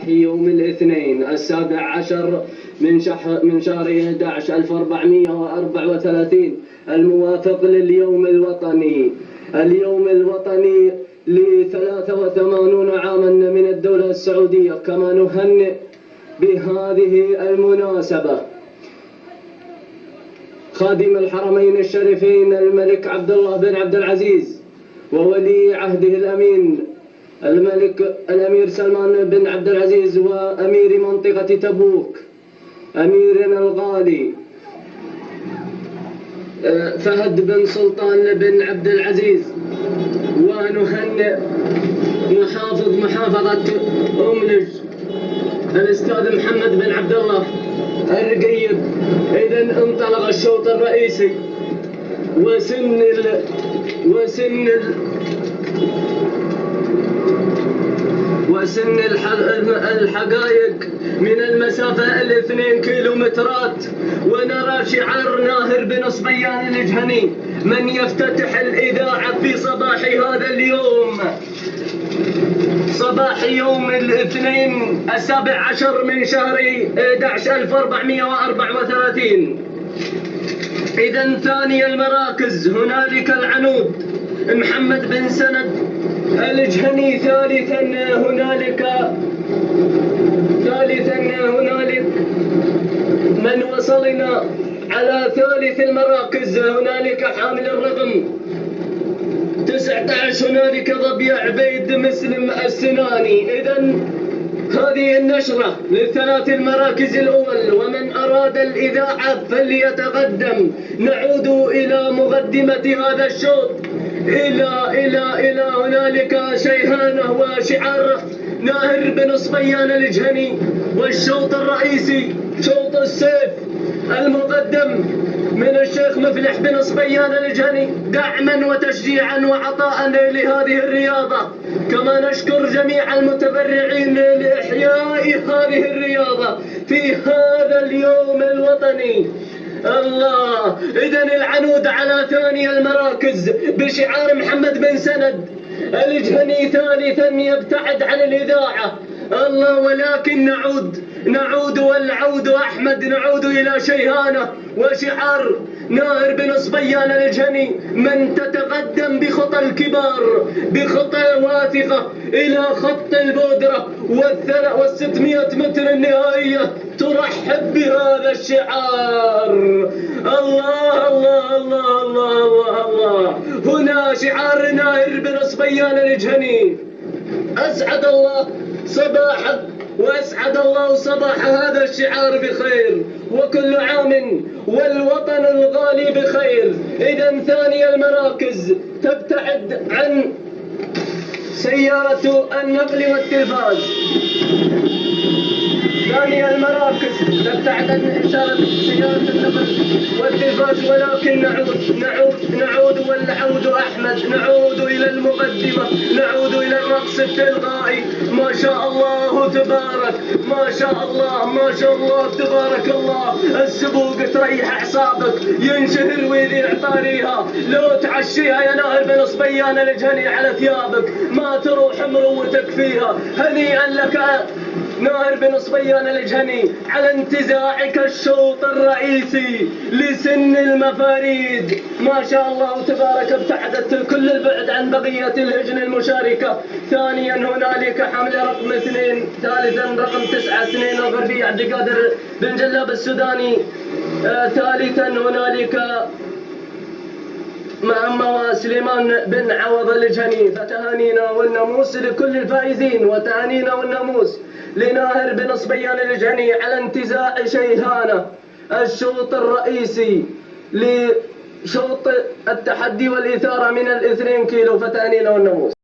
يوم الاثنين 17 من شهر 11 1434 الموافق لليوم الوطني ل 83 عاما من الدولة السعودية. كما نهنئ بهذه المناسبة خادم الحرمين الشريفين الملك عبد الله بن عبد العزيز وولي عهده الأمين الأمير سلمان بن عبد العزيز وأمير منطقة تبوك أميرنا الغالي فهد بن سلطان بن عبد العزيز. ونهنئ محافظ محافظة أملج الأستاذ محمد بن عبد الله الرقيب. إذن انطلق الشوط الرئيسي وسن الحقائق من المسافة 2 كيلومترات. ونرى شعار ناهر بن صبيان الجهني من يفتتح الإذاعة في صباح هذا اليوم، صباح يوم الاثنين 17 من شهر 11 1434. إذن ثاني المراكز هنالك العنود محمد بن سند الجهني. ثالثا هنالك من وصلنا على ثالث المراكز هنالك حامل الرقم 19 هنالك ضبي عبيد مسلم السناني. إذن هذه النشرة للثلاث المراكز الأول. ومن أراد الإذاعة فليتقدم. نعود إلى مقدمة هذا الشوط إلى هنالك شيهانة وشعار ناهر بن صبيان الجهني. والشوط الرئيسي شوط السيف المقدم من الشيخ مفلح بن صبيان الجهني دعما وتشجيعا وعطاء لهذه الرياضة. كما نشكر جميع المتبرعين لإحياء هذه الرياضة في هذا اليوم الوطني. الله. إذن العنود على ثاني المراكز بشعار محمد بن سند الجهني. ثالثا يبتعد عن الإذاعة. الله. ولكن نعود والعود أحمد. نعود إلى شيهانة وشعار ناهر بن صبيان الجهني من تتقدم بخطى الكبار بخطى واثقة إلى خط البودرة 600 متر النهائية ترحب بهذا الشعار. الله الله الله الله الله الله. هنا شعار ناهر بن صبيان الجهني. أسعد الله صباحك وأسعد الله صباح هذا الشعار بخير وكل عام والوطن الغالي بخير. إذن ثاني المراكز تبتعد عن سيارة النقل والتلفاز. ثاني المراكز تبتعد عن إشارة سيارة النقل والتلفاز. ولكن نعود والعود أحمد. نعود إلى المقدمة. نعود إلى الرقص التلقائي. ما شاء الله تبارك. ما شاء الله تبارك الله. السبوق تريح أعصابك ينشهر ويذيع طاريها. لو تعشيها يا ناهر بن صبيان الجهني على ثيابك ما تروح مروتك فيها. هنيئا لك ناهر بن صبيان الجهني على انتزاعك الشوط الرئيسي لسن المفاريد. ما شاء الله تبارك ابتعدت كل البعد عن بقية الهجن المشاركة. ثانيا هنالك حمل رقم 2. ثالثا رقم 9 2 الغربي عبد القادر بن جلاب السوداني. ثالثا هنالك مع سليمان بن عوض الجهني. فتهانينا والناموس لكل الفائزين وتهانينا والناموس لناهر بن صبيان الجهني على انتزاع شيهانة الشوط الرئيسي لشوط التحدي والإثارة من 2 كيلو. فتهانينا والناموس.